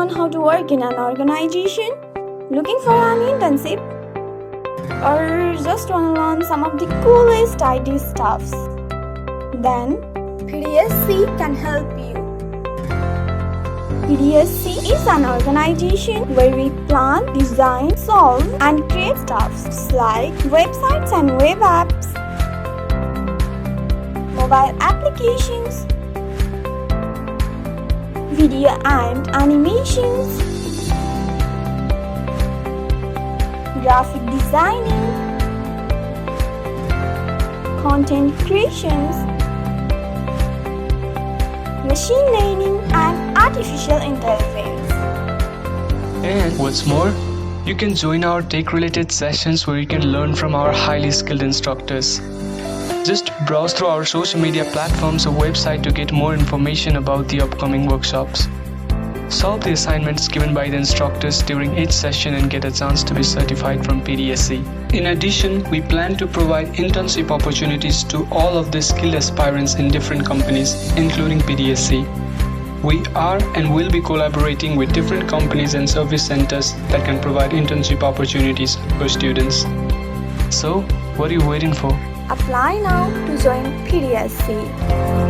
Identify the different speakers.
Speaker 1: learn how to work in an organization? Looking for an internship? Or just want to learn some of the coolest IT stuffs? Then PDSC can help you. PDSC is an organization where we plan, design, solve and create stuffs like websites and web apps, mobile applications, video and animations, graphic designing, content creations, machine learning and artificial intelligence.
Speaker 2: And what's more, you can join our tech-related sessions where you can learn from our highly skilled instructors. Just browse through our social media platforms or website to get more information about the upcoming workshops. Solve the assignments given by the instructors during each session and get a chance to be certified from PDSC. In addition, we plan to provide internship opportunities to all of the skilled aspirants in different companies, including PDSC. We are and will be collaborating with different companies and service centers that can provide internship opportunities for students. So, what are you waiting for?
Speaker 1: Apply now to join PDSC.